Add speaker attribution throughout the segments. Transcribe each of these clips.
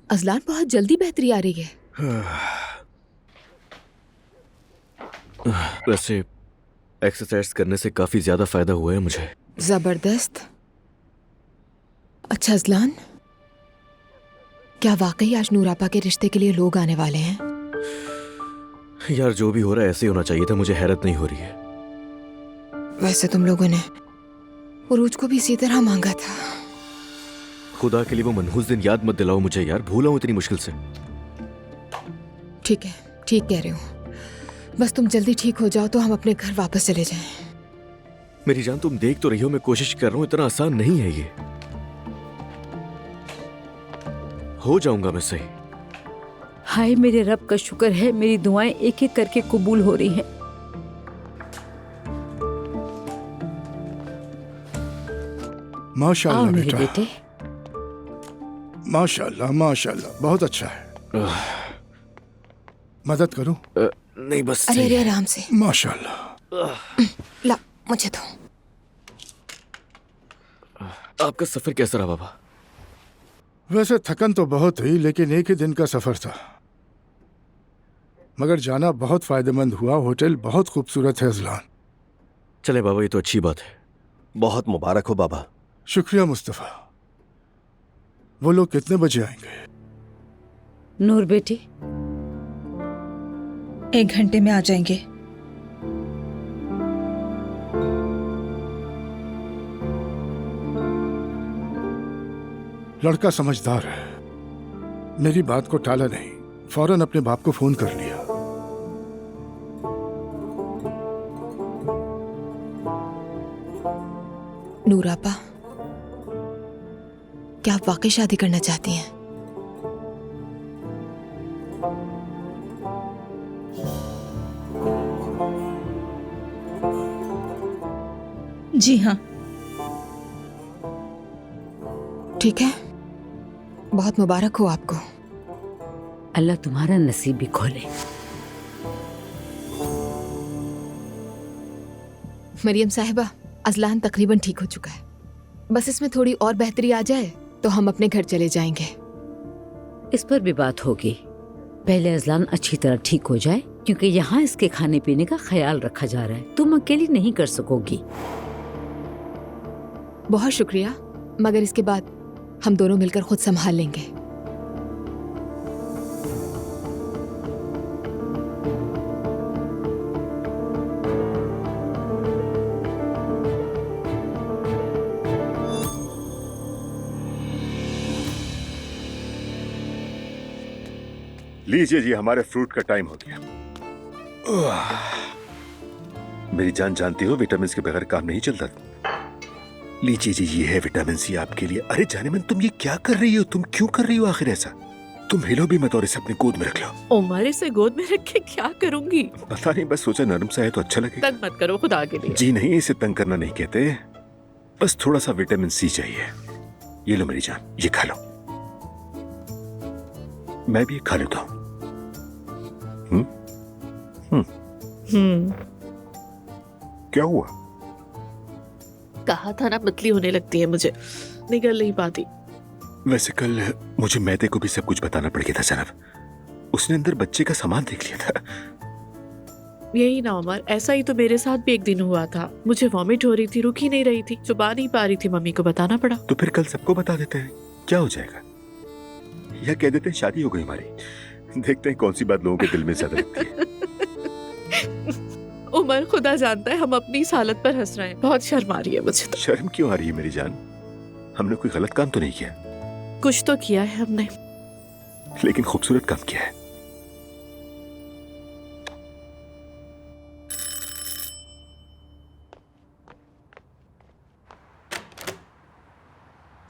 Speaker 1: Azlan बहुत जल्दी बेहतरी आ रही है।
Speaker 2: वैसे एक्सरसाइज करने से काफी ज्यादा फायदा हुआ है मुझे।
Speaker 1: जबरदस्त। अच्छा अजलान, क्या वाकई आज नूरापा के रिश्ते के लिए लोग आने वाले हैं?
Speaker 2: यार जो भी हो रहा है ऐसे ही होना चाहिए था, मुझे हैरत नहीं हो रही है।
Speaker 1: वैसे तुम लोगों ने उरूज को भी इसी तरह मांगा था।
Speaker 2: खुदा के लिए वो मनहूस दिन याद मत दिलाओ मुझे यार, भूला हूं इतनी मुश्किल से।
Speaker 1: ठीक है, ठीक कह रहे हो। बस तुम जल्दी ठीक हो जाओ तो हम अपने घर वापस चले जाएं।
Speaker 2: मेरी जान तुम देख तो रही हो मैं कोशिश कर रहा हूं, इतना आसान नहीं है ये। हो जाऊंगा मैं सही।
Speaker 3: हाय मेरे रब का शुक्र है, मेरी दुआएं एक एक करके कबूल हो रही हैं।
Speaker 4: माशाल्लाह
Speaker 3: आओ मेरे
Speaker 4: बेटा,
Speaker 3: बेटे।
Speaker 4: माशाल्लाह माशाल्लाह, बहुत अच्छा है। मदद करूं?
Speaker 2: नहीं बस
Speaker 1: अरे
Speaker 2: सही
Speaker 1: अरे
Speaker 2: है।
Speaker 1: आराम से।
Speaker 4: माशाल्लाह।
Speaker 1: ला मुझे दो।
Speaker 2: आपका सफर कैसा रहा बाबा?
Speaker 4: वैसे थकन तो बहुत हुई, लेकिन एक ही दिन का सफर था, मगर जाना बहुत फायदेमंद हुआ। होटल बहुत खूबसूरत है अजलान।
Speaker 2: चले बाबा, ये तो अच्छी बात है।
Speaker 5: बहुत मुबारक हो बाबा।
Speaker 4: शुक्रिया मुस्तफा। वो लोग कितने बजे आएंगे?
Speaker 3: नूर बेटी,
Speaker 6: 1 घंटे में आ जाएंगे।
Speaker 4: लड़का समझदार है, मेरी बात को टाला नहीं, फौरन अपने बाप को फोन कर लिया।
Speaker 1: नूरापा, क्या आप वाकई शादी करना चाहती हैं?
Speaker 6: जी हाँ।
Speaker 1: ठीक है, बहुत मुबारक हो आपको।
Speaker 3: अल्लाह तुम्हारा नसीब भी खोले।
Speaker 1: मरियम साहिबा, अजलान तकरीबन ठीक हो चुका है। बस इसमें थोड़ी और बेहतरी आ जाए तो हम अपने घर चले जाएंगे।
Speaker 3: इस पर भी बात होगी। पहले अजलान अच्छी तरह ठीक हो जाए, क्योंकि यहाँ इसके खाने पीने का ख्याल रखा जा रहा है। तुम अकेली नहीं कर सकोगी।
Speaker 1: बहुत शुक्रिया, मगर इसके बाद हम दोनों मिलकर खुद संभाल लेंगे।
Speaker 7: लीजिए जी, हमारे फ्रूट का टाइम हो गया। मेरी जान जानती हो विटामिन के बगैर काम नहीं चलता। लीजिए जी, ये है विटामिन सी आपके लिए। अरे जाने मन, तुम ये क्या कर रही हो? तुम क्यों कर रही हो आखिर ऐसा? तुम हिलो भी मत और इसे अपनी गोद में रख लो।
Speaker 8: उमर, इसे गोद में रख के क्या करूंगी?
Speaker 7: पता नहीं, बस सोचा नरम सा है तो अच्छा लगे।
Speaker 8: तंग मत करो खुदा के लिए।
Speaker 7: जी नहीं, इसे तंग करना नहीं कहते, बस थोड़ा सा विटामिन सी चाहिए। ये लो मेरी जान, ये खा लो। मैं भी खा लेता हूँ। क्या हुआ?
Speaker 8: कहा था ना, पतली होने लगती है मुझे, निकल नहीं पाती।
Speaker 7: वैसे कल मुझे मैदे को भी सब कुछ बताना पड़ गया था जनाब। उसने अंदर बच्चे का सामान देख लिया था।
Speaker 8: यही ना उमर, ऐसा ही तो मेरे साथ भी एक दिन हुआ था। मुझे वॉमिट हो रही थी, रुक ही नहीं रही थी, चुबा नहीं पा रही थी। मम्मी को बताना पड़ा।
Speaker 7: तो फिर कल सबको बता देते हैं, क्या हो जाएगा? या कह देते हैं शादी हो गई हमारी। देखते हैं कौन सी बात लोगों के दिल में ज्यादा लगती है।
Speaker 8: उमर, खुदा जानता है हम अपनी इस हालत पर हंस रहे हैं। बहुत शर्म आ रही है मुझे तो।
Speaker 7: शर्म क्यों आ रही है मेरी जान? हमने कोई गलत काम तो नहीं किया।
Speaker 8: कुछ तो किया है हमने,
Speaker 7: लेकिन खूबसूरत काम किया है।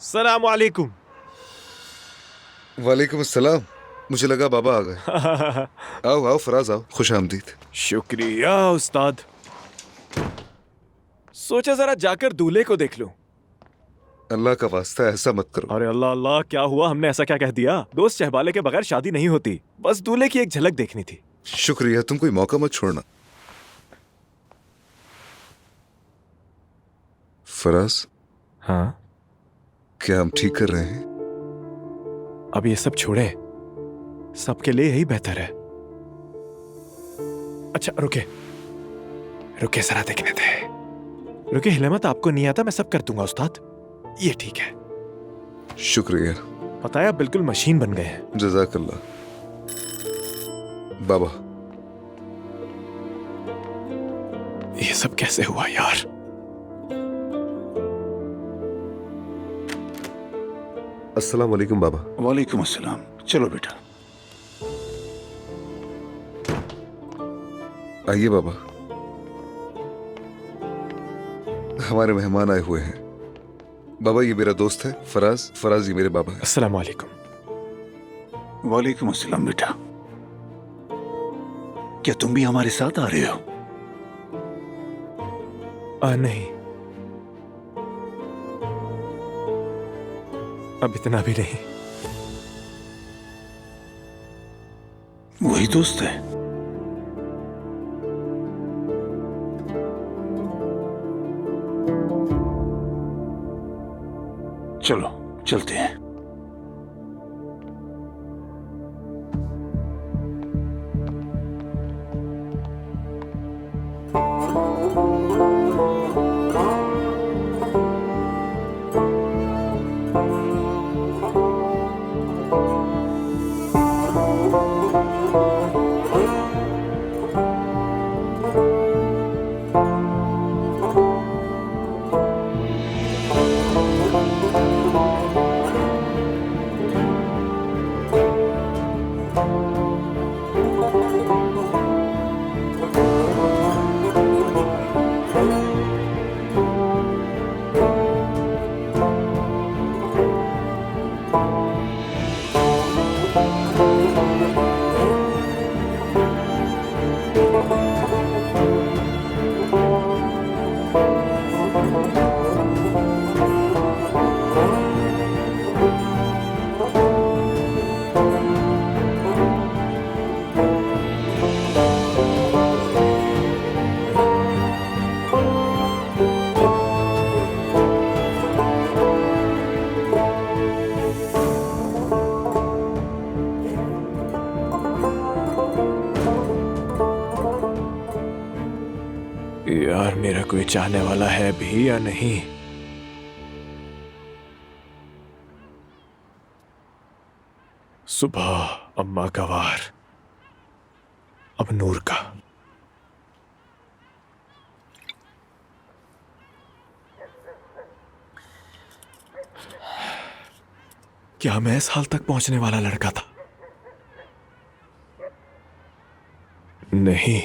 Speaker 9: सलाम वालेकुम।
Speaker 10: वालेकुम अस्सलाम। मुझे लगा बाबा आ गए। आओ आओ फराज, आओ, खुश आमदीद।
Speaker 9: शुक्रिया उस्ताद। सोचा जरा जाकर दूल्हे को देख लूं।
Speaker 10: अल्लाह का वास्ता ऐसा मत करो।
Speaker 9: अरे अल्लाह अल्लाह, क्या हुआ? हमने ऐसा क्या कह दिया? दोस्त चहबाले के बगैर शादी नहीं होती। बस दूल्हे की एक झलक देखनी थी।
Speaker 10: शुक्रिया, तुम कोई मौका मत छोड़ना। फराज,
Speaker 9: हाँ
Speaker 10: क्या हम ठीक कर रहे हैं?
Speaker 9: अब ये सब छोड़े, सबके लिए यही बेहतर है। अच्छा रुके रुके, जरा देखने दे। रुके, हिले मत, आपको नहीं आता, मैं सब कर दूंगा उस्ताद। ये ठीक है।
Speaker 10: शुक्रिया।
Speaker 9: पता है आप बिल्कुल मशीन बन गए हैं।
Speaker 10: जज़ाकल्लाह। बाबा,
Speaker 9: ये सब कैसे हुआ यार?
Speaker 10: अस्सलाम वालेकुम बाबा।
Speaker 7: वालेकुम अस्सलाम। चलो बेटा।
Speaker 10: आइए बाबा, हमारे मेहमान आए हुए हैं। बाबा ये मेरा दोस्त है फराज, फराज ये मेरे बाबा है।
Speaker 9: अस्सलाम वालेकुम।
Speaker 7: वालेकुम अस्सलाम बेटा। क्या तुम भी हमारे साथ आ रहे हो?
Speaker 9: नहीं, अब इतना भी नहीं।
Speaker 7: वही दोस्त है। चलो चलते हैं।
Speaker 9: यार मेरा कोई चाहने वाला है भी या नहीं? सुबह अम्मा का वार, अब नूर का। क्या मैं इस हाल तक पहुंचने वाला लड़का था? नहीं,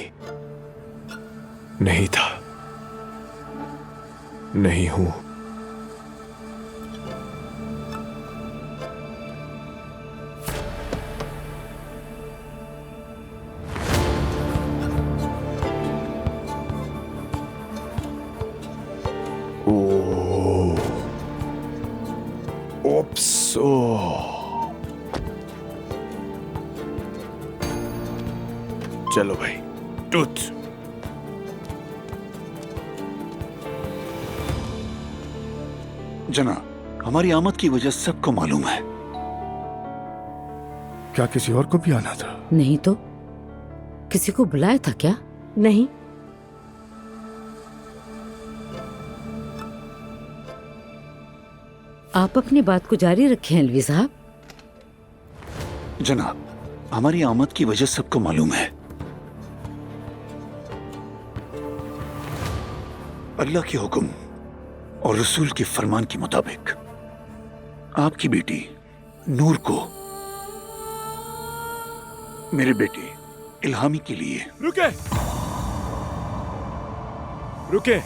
Speaker 9: नहीं था, नहीं हूं। ओप्सो, चलो भाई, टूथ।
Speaker 7: जनाब, हमारी आमद की वजह सबको मालूम है।
Speaker 4: क्या किसी और को भी आना था?
Speaker 3: नहीं तो किसी को बुलाया था क्या?
Speaker 11: नहीं।
Speaker 3: आप अपनी बात को जारी रखें अलवी साहब।
Speaker 7: जनाब, हमारी आमद की वजह सबको मालूम है। अल्लाह के हुक्म और रसूल के फरमान के मुताबिक आपकी बेटी नूर को मेरे बेटे इल्हामी के लिए।
Speaker 9: रुके रुके,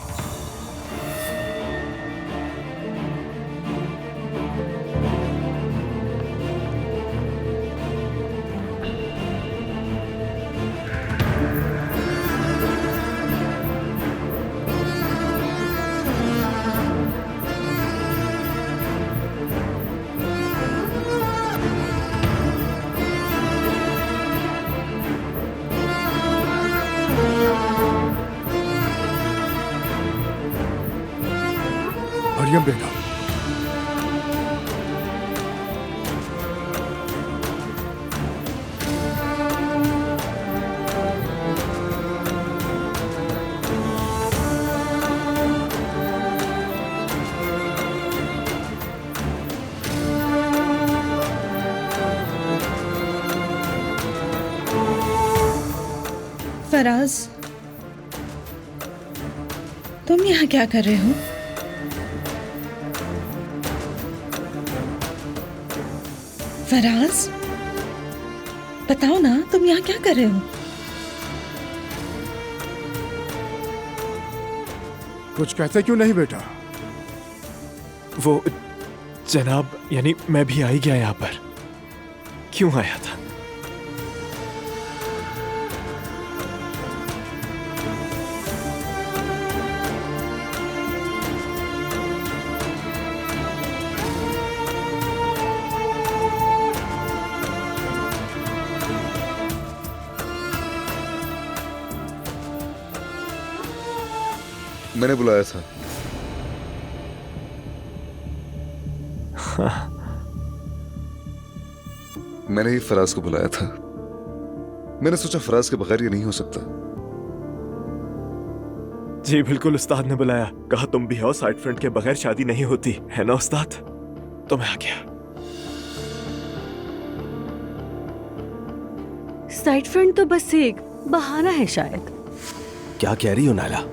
Speaker 4: मरियम बेगम,
Speaker 6: फराज, तुम यहाँ क्या कर रहे हो? फराज, बताओ ना, तुम यहाँ क्या कर रहे हो?
Speaker 4: कुछ कहते क्यों नहीं बेटा?
Speaker 9: वो जनाब, यानी मैं भी आ ही गया यहाँ पर। क्यों आया था?
Speaker 10: मैंने बुलाया था। मैंने ही फराज को बुलाया था। मैंने सोचा फराज के बगैर ये नहीं हो सकता।
Speaker 9: जी बिल्कुल, उस्ताद ने बुलाया, कहा तुम भी आओ, साइड फ्रेंड के बगैर शादी नहीं होती है ना उस्ताद? तो मैं आ गया।
Speaker 11: साइड फ्रेंड तो बस एक बहाना है शायद।
Speaker 5: क्या कह रही हो नाला?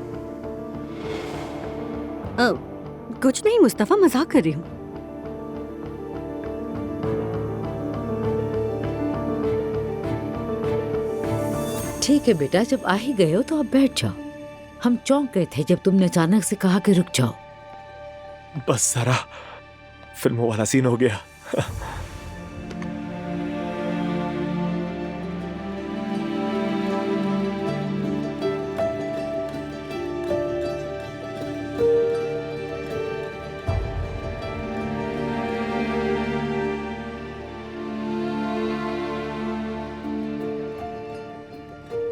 Speaker 11: कुछ नहीं मुस्तफा, मजाक कर रही हूँ।
Speaker 3: ठीक है बेटा, जब आ ही गए हो तो अब बैठ जाओ। हम चौंक गए थे जब तुमने अचानक से कहा कि रुक जाओ।
Speaker 9: बस सारा फिल्मों वाला सीन हो गया।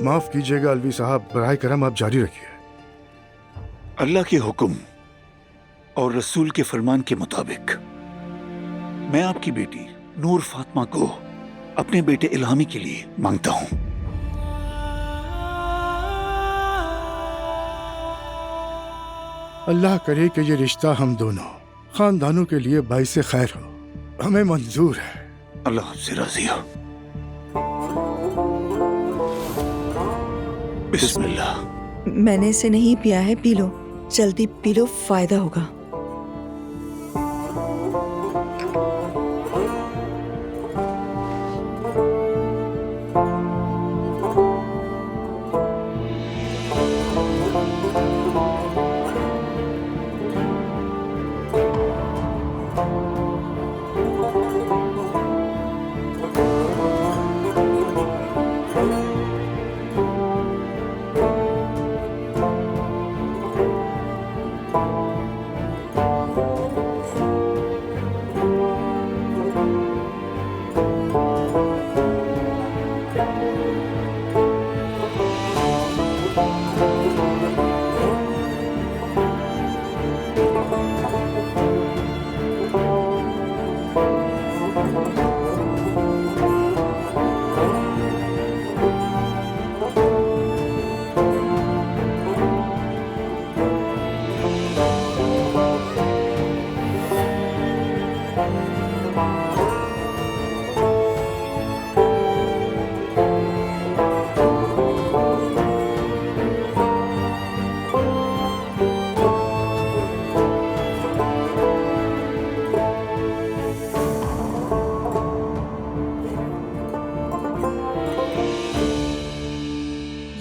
Speaker 4: माफ कीजिएगा अलवी साहब, बराए करम आप जारी रखिए।
Speaker 12: अल्लाह के हुक्म और रसूल के फरमान के मुताबिक मैं आपकी बेटी नूर फातिमा को अपने बेटे इल्हामी के लिए मांगता हूं।
Speaker 4: अल्लाह करे कि ये रिश्ता हम दोनों खानदानों के लिए बाइस खैर हो। हमें मंजूर है।
Speaker 12: अल्लाह आपसे राजी हो। बिस्मिल्लाह।
Speaker 6: मैंने इसे नहीं पिया है, पी लो, जल्दी पी लो, फायदा होगा।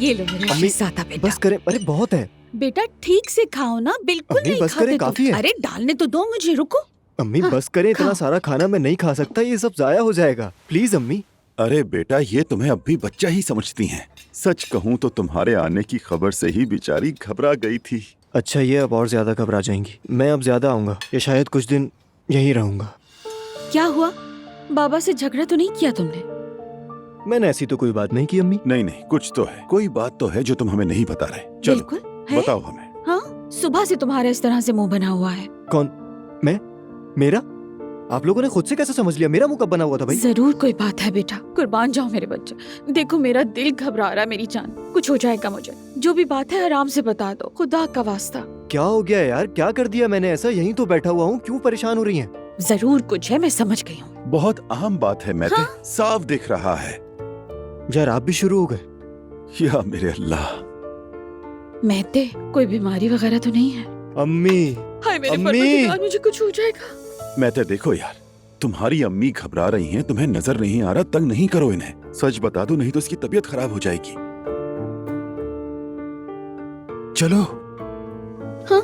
Speaker 11: ये लो मेरे शहजादा बेटा।
Speaker 2: बस करें, अरे बहुत है।
Speaker 11: बेटा ठीक से खाओ ना, बिल्कुल
Speaker 2: अम्मी,
Speaker 11: नहीं
Speaker 2: बस
Speaker 11: खाते
Speaker 2: करें,
Speaker 11: तुम।
Speaker 2: काफी है।
Speaker 11: अरे डालने तो दो मुझे, रुको।
Speaker 2: अम्मी
Speaker 11: हाँ,
Speaker 2: बस करें, इतना
Speaker 11: खाओ।
Speaker 2: सारा खाना मैं नहीं खा सकता, ये सब जाया हो जाएगा। प्लीज अम्मी।
Speaker 12: अरे बेटा, ये तुम्हें अब भी बच्चा ही समझती हैं। सच कहूं तो तुम्हारे आने की खबर से ही बेचारी घबरा गई थी।
Speaker 2: अच्छा, ये अब और ज्यादा घबरा जाएंगी। मैं अब ज्यादा आऊंगा, या शायद कुछ दिन यहीं रहूंगा।
Speaker 11: क्या हुआ? बाबा से झगड़ा तो नहीं किया तुमने?
Speaker 2: मैंने ऐसी तो कोई बात नहीं की अम्मी।
Speaker 12: नहीं नहीं, कुछ तो है, कोई बात तो है जो तुम हमें नहीं बता रहे। चलो
Speaker 11: बिल्कुल है।
Speaker 12: बताओ हमें।
Speaker 11: हाँ, सुबह से तुम्हारा इस तरह से मुंह बना हुआ है।
Speaker 2: कौन? मैं? मेरा? आप लोगों ने खुद से कैसे समझ लिया? मेरा मुंह कब बना हुआ था भाई?
Speaker 11: जरूर कोई बात है बेटा, कुर्बान जाओ मेरे बच्चे। देखो मेरा दिल घबरा रहा है, मेरी जान, कुछ हो जाएगा मुझे। जो भी बात है आराम से बता दो, खुदा का वास्ता।
Speaker 2: क्या हो गया यार? क्या कर दिया मैंने ऐसा? यहीं तो बैठा हुआ हूँ, क्यों परेशान हो रही हैं?
Speaker 11: जरूर कुछ है, मैं समझ गई हूँ।
Speaker 12: बहुत अहम बात है, मैं
Speaker 11: हाँ?
Speaker 12: साफ दिख रहा है।
Speaker 2: यार आप भी शुरू हो गए।
Speaker 12: या मेरे अल्लाह।
Speaker 11: मेहते, कोई बीमारी वगैरह तो नहीं है?
Speaker 5: अम्मी,
Speaker 11: हाय मेरे
Speaker 5: अम्मी!
Speaker 11: परवरदिगार, मुझे कुछ हो जाएगा।
Speaker 12: मैं तो देखो यार, तुम्हारी अम्मी घबरा रही हैं, तुम्हें नजर नहीं आ रहा, तंग नहीं करो इन्हें। सच बता दो, नहीं तो इसकी तबीयत खराब हो जाएगी। चलो।
Speaker 11: हाँ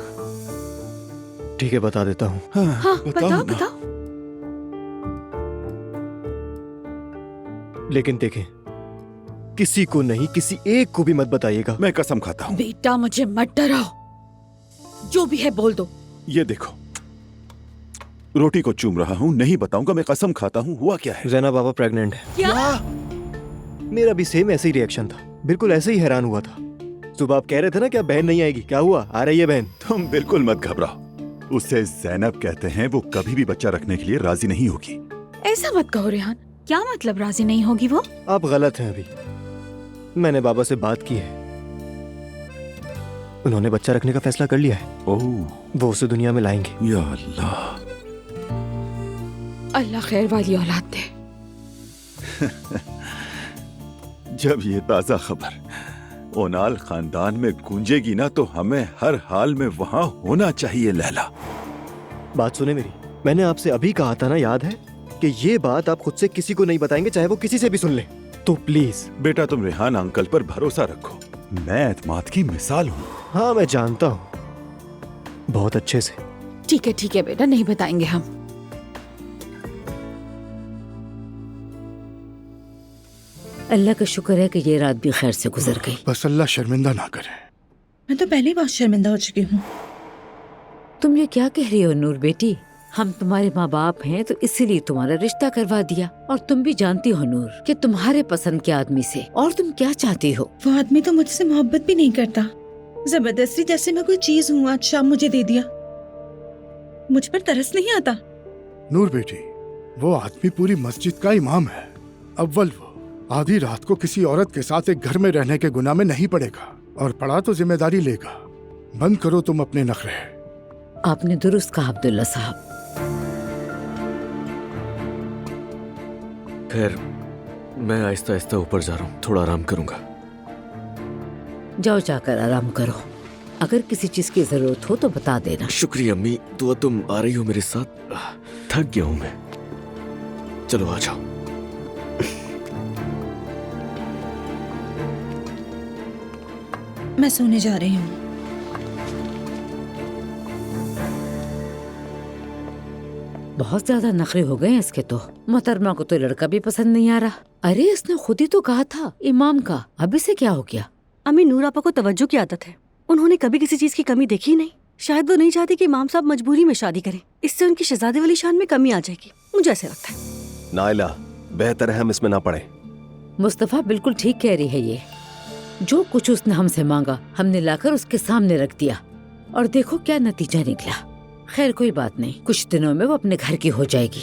Speaker 5: ठीक है, बता देता हूँ।
Speaker 11: हाँ, बताओ
Speaker 12: ना।
Speaker 11: बताओ।
Speaker 5: लेकिन देखें, किसी को नहीं, किसी एक को भी मत बताइएगा।
Speaker 12: मैं कसम खाता हूँ।
Speaker 11: बेटा मुझे मत डराओ, जो भी है बोल दो।
Speaker 12: ये देखो, रोटी को चूम रहा हूँ, नहीं बताऊंगा, मैं कसम खाता हूँ। हुआ क्या है?
Speaker 5: जैना बाबा प्रेग्नेंट है।
Speaker 11: क्या?
Speaker 5: मेरा भी सेम ऐसे ही रिएक्शन था, बिल्कुल ऐसे ही हैरान हुआ था। सुबह आप कह रहे थे ना क्या बहन नहीं आएगी, क्या हुआ? आ रही है बहन।
Speaker 12: तुम बिल्कुल मत घबराओ, उसे जैनब कहते हैं, वो कभी भी बच्चा रखने के लिए राजी नहीं होगी।
Speaker 11: ऐसा मत कहो रेहान। क्या मतलब राजी नहीं होगी वो?
Speaker 5: आप गलत हैं। अभी मैंने बाबा से बात की है, उन्होंने बच्चा रखने का फैसला कर लिया है।
Speaker 12: ओह,
Speaker 5: वो उसे दुनिया में लाएंगे।
Speaker 12: या अल्लाह।
Speaker 11: अल्लाह खैर वाली औलाद दे।
Speaker 12: जब ये ताजा खबर ओनाल खानदान में गूंजेगी ना, तो हमें हर हाल में वहां होना चाहिए। लैला,
Speaker 5: बात सुने मेरी, मैंने आपसे अभी कहा था ना, याद है कि ये बात आप खुद से किसी को नहीं बताएंगे, चाहे वो किसी से भी सुन ले। तो प्लीज
Speaker 12: बेटा, तुम रेहान अंकल पर भरोसा रखो, मैं एतमाद की मिसाल हूँ।
Speaker 5: हाँ मैं जानता हूँ बहुत अच्छे से।
Speaker 11: ठीक है बेटा, नहीं बताएंगे हम।
Speaker 3: अल्लाह का शुक्र है कि ये रात भी खैर से गुजर गई।
Speaker 4: बस अल्लाह शर्मिंदा ना करे।
Speaker 6: मैं तो पहले ही बहुत शर्मिंदा हो चुकी हूँ।
Speaker 3: तुम ये क्या कह रही हो नूर बेटी? हम तुम्हारे माँ बाप हैं तो इसीलिए तुम्हारा रिश्ता करवा दिया। और तुम भी जानती हो नूर कि तुम्हारे पसंद के आदमी से और तुम क्या चाहती हो।
Speaker 6: वो आदमी तो मुझसे मोहब्बत भी नहीं करता, जबरदस्ती जैसे मैं कोई चीज हूँ आज शाम मुझे दे दिया। मुझ पर तरस नहीं आता।
Speaker 4: नूर बेटी, वो आदमी पूरी मस्जिद का इमाम है। अव्वल वो आधी रात को किसी औरत के साथ एक घर में रहने के गुनाह में नहीं पड़ेगा, और पड़ा तो जिम्मेदारी लेगा। बंद करो तुम अपने नखरे।
Speaker 3: आपने दुरुस्त कहा अब्दुल्ला साहब।
Speaker 2: खैर, मैं आहिस्ता आहिस्ता ऊपर जा रहा हूँ, थोड़ा आराम करूंगा।
Speaker 3: जाओ जाकर आराम करो, अगर किसी चीज की जरूरत हो तो बता देना।
Speaker 2: शुक्रिया अम्मी, दुआ तुम आ रही हो मेरे साथ। थक गया हूँ मैं। चलो आ जाओ।
Speaker 6: मैं सोने जा रही हूँ।
Speaker 3: बहुत ज्यादा नखरे हो गए इसके तो। मोहतरमा को तो लड़का भी पसंद नहीं आ रहा। अरे इसने खुद ही तो कहा था इमाम का, अब इसे क्या हो गया?
Speaker 13: अम्मी, नूर आपा को तवज्जो की आदत है, उन्होंने कभी किसी चीज की कमी देखी ही नहीं। शायद वो नहीं चाहती कि इमाम साहब मजबूरी में शादी करें, इससे उनकी शहजादे वाली शान में कमी आ जाएगी, मुझे ऐसे लगता है।
Speaker 5: नाइला, बेहतर है हम इसमें ना पड़े।
Speaker 3: मुस्तफा बिल्कुल ठीक कह रही है ये। जो कुछ उसने हमसे मांगा हमने लाकर उसके सामने रख दिया, और देखो क्या नतीजा निकला। खैर कोई बात नहीं, कुछ दिनों में वो अपने घर की हो जाएगी।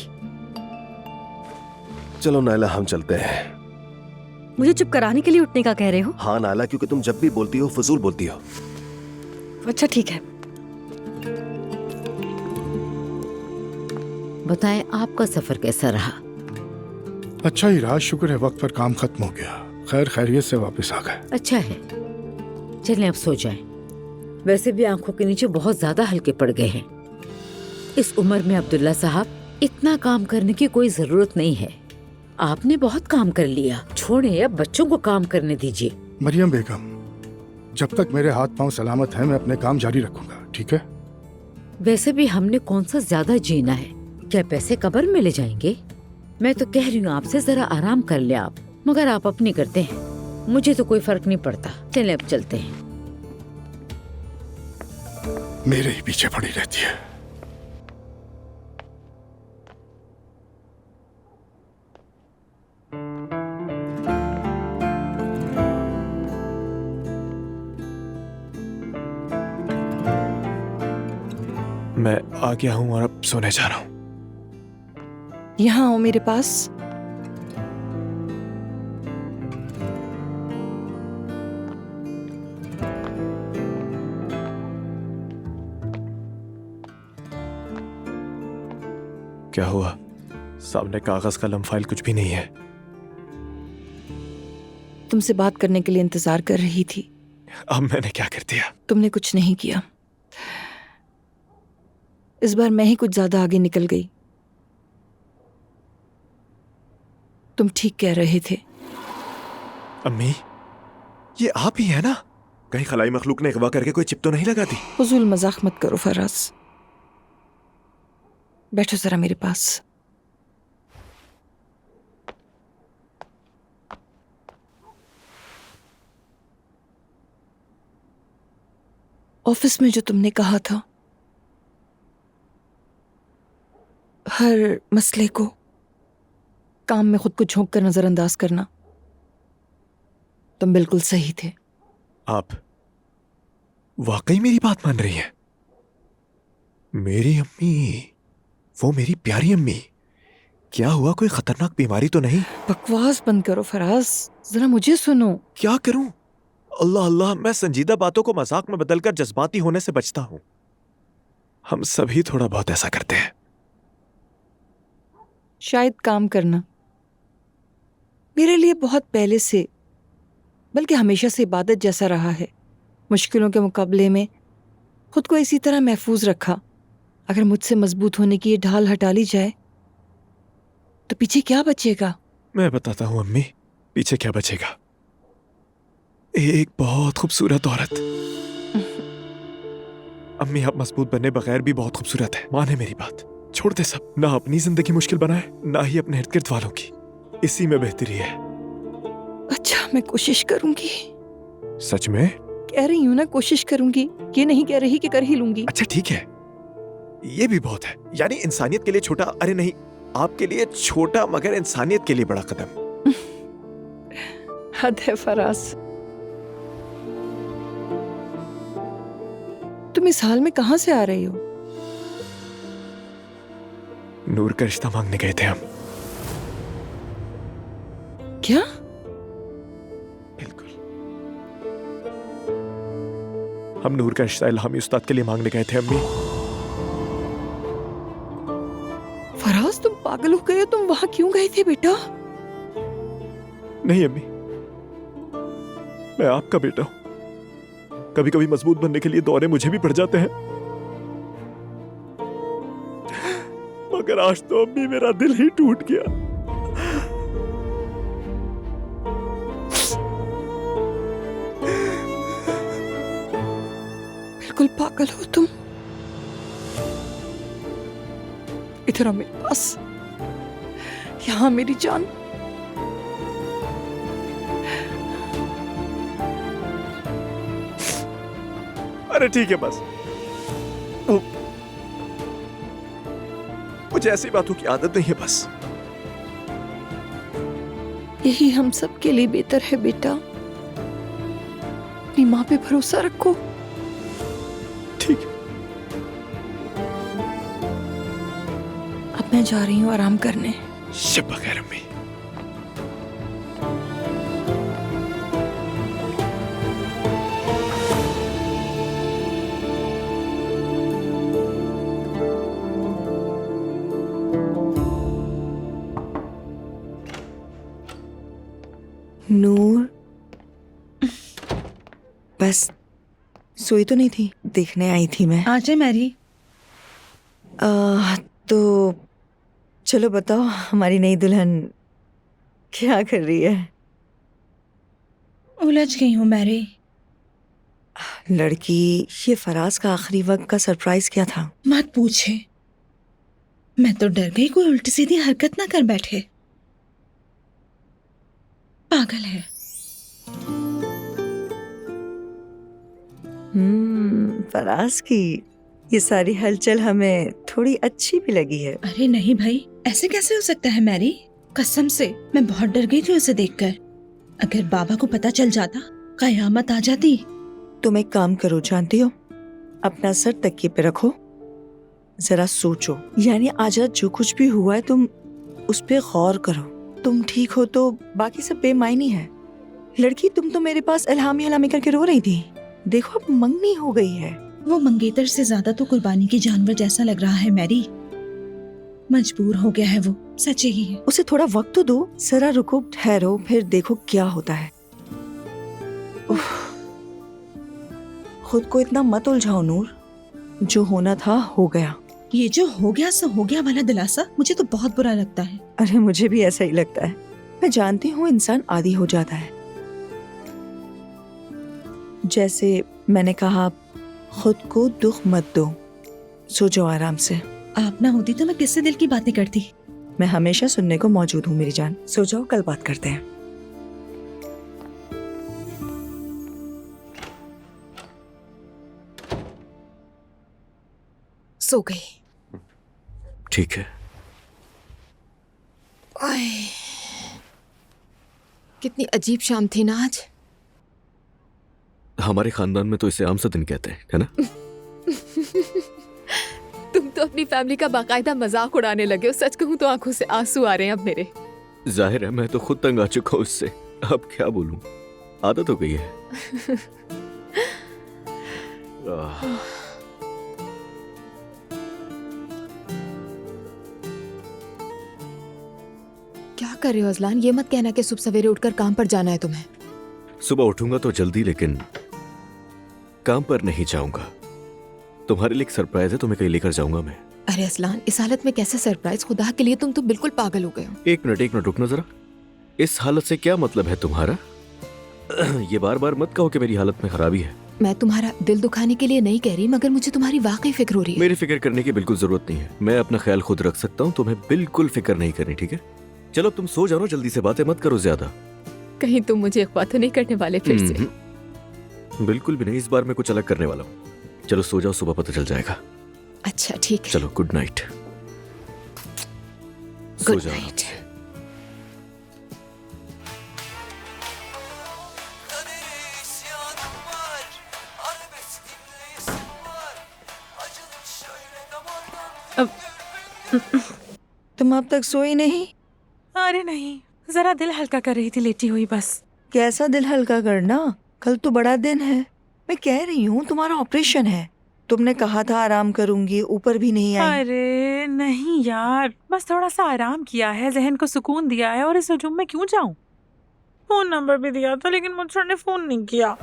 Speaker 5: चलो नाइला, हम चलते हैं।
Speaker 13: मुझे चुप कराने के लिए उठने का कह रहे हो?
Speaker 5: हाँ नाइला, क्योंकि तुम जब भी बोलती हो फजूल बोलती हो।
Speaker 13: अच्छा ठीक है।
Speaker 3: बताएं आपका सफर कैसा रहा?
Speaker 4: अच्छा ही रहा, शुक्र है वक्त पर काम खत्म हो गया। खैर खैरियत से वापस आ गए।
Speaker 3: अच्छा है, चलें अब सो जाएं। वैसे भी आंखों के नीचे बहुत ज्यादा हल्के पड़ गए हैं। इस उम्र में अब्दुल्ला साहब इतना काम करने की कोई जरूरत नहीं है। आपने बहुत काम कर लिया, छोड़े अब बच्चों को काम करने दीजिए।
Speaker 4: मरियम बेगम, जब तक मेरे हाथ पांव सलामत हैं मैं अपने काम जारी रखूंगा, ठीक है?
Speaker 3: वैसे भी हमने कौन सा ज्यादा जीना है, क्या पैसे कब्र में ले जाएंगे? मैं तो कह रही हूँ आपसे जरा आराम कर ले आप, मगर आप अपनी करते हैं। मुझे तो कोई फर्क नहीं पड़ता। चलें अब चलते हैं।
Speaker 4: मेरे ही पीछे पड़ी रहती है।
Speaker 9: मैं आ गया हूँ और अब सोने जा रहा हूँ।
Speaker 6: यहाँ आओ मेरे पास।
Speaker 9: क्या हुआ? सामने कागज कलम फाइल कुछ भी नहीं है।
Speaker 14: तुमसे बात करने के लिए इंतजार कर रही थी।
Speaker 9: अब मैंने क्या कर दिया?
Speaker 14: तुमने कुछ नहीं किया। इस बार मैं ही कुछ ज्यादा आगे निकल गई। तुम ठीक कह रहे थे।
Speaker 9: अम्मी, ये आप ही है ना? कहीं खलाई मखलूक ने अगवा करके कोई चिप तो नहीं लगा दी?
Speaker 14: फजूल मजाक मत करो फराज। बैठो जरा मेरे पास। ऑफिस में जो तुमने कहा था, हर मसले को काम में खुद को झोंक कर नजरअंदाज करना, तुम बिल्कुल सही थे।
Speaker 9: आप वाकई मेरी बात मान रही हैं? मेरी अम्मी, वो मेरी प्यारी अम्मी, क्या हुआ? कोई खतरनाक बीमारी तो नहीं?
Speaker 14: बकवास बंद करो फराज, जरा मुझे सुनो।
Speaker 9: क्या करूं? अल्लाह अल्लाह, मैं संजीदा बातों को मजाक में बदलकर जज्बाती होने से बचता हूं। हम सभी थोड़ा बहुत ऐसा करते हैं।
Speaker 14: शायद काम करना मेरे लिए बहुत पहले से, बल्कि हमेशा से इबादत जैसा रहा है। मुश्किलों के मुकाबले में खुद को इसी तरह महफूज रखा। अगर मुझसे मजबूत होने की ये ढाल हटा ली जाए तो पीछे क्या बचेगा?
Speaker 9: मैं बताता हूं अम्मी, पीछे क्या बचेगा। एक बहुत खूबसूरत औरत। अम्मी, आप मजबूत बने बगैर भी बहुत खूबसूरत है, माने मेरी बात। छोड़ दे सब, ना अपनी जिंदगी मुश्किल बनाए, ना ही अपने इर्द गिर्द वालों की। इसी में बेहतरी है।
Speaker 14: अच्छा, मैं कोशिश करूंगी।
Speaker 9: सच में?
Speaker 14: कह रही हूं ना, कोशिश करूंगी। ये नहीं कह रही कि कर ही लूंगी।
Speaker 9: अच्छा ठीक है, ये भी बहुत है। यानी इंसानियत के लिए छोटा, अरे नहीं, आपके लिए छोटा मगर इंसानियत के लिए बड़ा कदम।
Speaker 14: हद है फराज। तुम इस हाल में कहां से आ रही हो?
Speaker 9: नूर का रिश्ता मांगने गए थे हम।
Speaker 14: क्या?
Speaker 9: बिल्कुल, हम नूर का रिश्ता इल्हामी उस्ताद के लिए मांगने गए थे अम्मी।
Speaker 14: फराज, तुम पागल हो गए हो? तुम वहां क्यों गए थे बेटा?
Speaker 9: नहीं अम्मी, मैं आपका बेटा हूं। कभी कभी मजबूत बनने के लिए दौरे मुझे भी पड़ जाते हैं, मगर आज तो अम्मी मेरा दिल ही टूट गया।
Speaker 14: बिल्कुल पागल हो तुम। इधर आओ मेरे पास, यहां मेरी जान।
Speaker 9: अरे ठीक है बस, मुझे ऐसी बातों की आदत नहीं है बस।
Speaker 14: यही हम सब के लिए बेहतर है बेटा। अपनी माँ पे भरोसा रखो।
Speaker 9: ठीक है।
Speaker 14: अब मैं जा रही हूँ आराम करने।
Speaker 9: शब बखैर अम्मी।
Speaker 15: नूर, बस सोई तो नहीं थी? देखने आई थी मैं।
Speaker 6: आ जाए मैरी।
Speaker 15: तो चलो बताओ, हमारी नई दुल्हन क्या कर रही है?
Speaker 6: उलझ गई हूँ मैरी।
Speaker 15: लड़की, ये फराज का आखिरी वक्त का सरप्राइज क्या था?
Speaker 6: मत पूछे, मैं तो डर गई कोई उल्टी सीधी हरकत ना कर बैठे। पागल है।
Speaker 15: फराज की ये सारी हलचल हमें थोड़ी अच्छी भी लगी है।
Speaker 6: अरे नहीं भाई, ऐसे कैसे हो सकता है मैरी? कसम से मैं बहुत डर गई थी उसे देखकर। अगर बाबा को पता चल जाता, कयामत आ जाती।
Speaker 15: तुम एक काम करो, जानती हो, अपना सर तकिए पे रखो, जरा सोचो। यानी आज जो कुछ भी हुआ है तुम उस पे गौर करो। तुम ठीक हो तो बाकी सब बेमायनी है। लड़की, तुम तो मेरे पास इल्हामी इल्हामी करके रो रही थी। देखो अब मंगनी हो गई है।
Speaker 6: वो मंगेतर से ज्यादा तो कुर्बानी की जानवर जैसा लग रहा है मैरी। मजबूर हो गया है वो, सच ही है।
Speaker 15: उसे थोड़ा वक्त तो दो, जरा रुको, ठहरो, फिर देखो क्या होता है। खुद को इतना मत उलझाओ नूर, जो होना था हो गया।
Speaker 6: ये जो हो गया सो हो गया वाला दिलासा मुझे तो बहुत बुरा लगता है।
Speaker 15: अरे मुझे भी ऐसा ही लगता है। मैं जानती हूँ इंसान आदी हो जाता है। जैसे मैंने कहा, खुद को दुख मत दो, सो जाओ आराम से।
Speaker 6: आप ना होती तो मैं किससे दिल की बातें करती।
Speaker 15: मैं हमेशा सुनने को मौजूद हूँ मेरी जान। सो जाओ, कल बात करते हैं।
Speaker 1: सो गई।
Speaker 2: ठीक है।
Speaker 1: ओए, कितनी अजीब शाम थी ना आज।
Speaker 2: हमारे खानदान में तो इसे आम सा दिन कहते हैं, है ना?
Speaker 1: तुम तो अपनी फैमिली का बाकायदा मजाक उड़ाने लगे हो। सच कहूं तो आंखों से आंसू आ रहे हैं अब मेरे।
Speaker 2: जाहिर है मैं तो खुद तंग आ चुका हूँ इससे। अब क्या बोलूं, आदत हो गई है।
Speaker 1: क्या कर रहे हो अजलान? ये मत कहना कि सुबह सवेरे उठकर काम पर जाना है तुम्हें।
Speaker 2: सुबह उठूंगा तो जल्दी, लेकिन काम पर नहीं जाऊंगा। तुम्हारे लिए एक सरप्राइज है, तुम्हें कहीं लेकर जाऊंगा मैं।
Speaker 1: अरे असलान, इस हालत में कैसे सरप्राइज? खुदा के लिए तुम तो बिल्कुल पागल हो गए हो।
Speaker 2: एक मिनट रुकना जरा। इस हालत से क्या मतलब है तुम्हारा? ये बार बार मत कहो कि मेरी हालत में खराबी है।
Speaker 1: मैं तुम्हारा दिल दुखाने के लिए नहीं कह रही, मगर मुझे तुम्हारी वाकई फिक्र हो रही है।
Speaker 2: मेरी फिक्र करने की बिल्कुल जरूरत नहीं है। मैं अपना ख्याल खुद रख सकता हूँ, तुम्हें बिल्कुल फिक्र नहीं करनी, ठीक है? चलो तुम सो जाओ, जल्दी से बातें मत करो ज्यादा।
Speaker 1: कहीं तुम मुझे अगवा तो नहीं करने वाले फिर से?
Speaker 2: बिल्कुल भी नहीं, इस बार मैं कुछ अलग करने वाला हूँ। चलो सो जाओ, सुबह पता चल जाएगा।
Speaker 1: अच्छा ठीक है।
Speaker 2: चलो गुड नाइट।
Speaker 1: Good night.
Speaker 15: तुम अब तक सोई नहीं?
Speaker 11: अरे नहीं, जरा दिल हल्का कर रही थी लेटी हुई बस।
Speaker 15: कैसा दिल हल्का करना? कल तो बड़ा दिन है। मैं कह रही हूँ तुम्हारा ऑपरेशन है। तुमने कहा था आराम करूंगी, ऊपर भी नहीं आई।
Speaker 11: अरे नहीं यार, बस थोड़ा सा आराम किया है, जहन को सुकून दिया है। और इस हजूम में क्यों जाऊं? फोन नंबर भी दिया था लेकिन मुझसे ने फोन नहीं किया।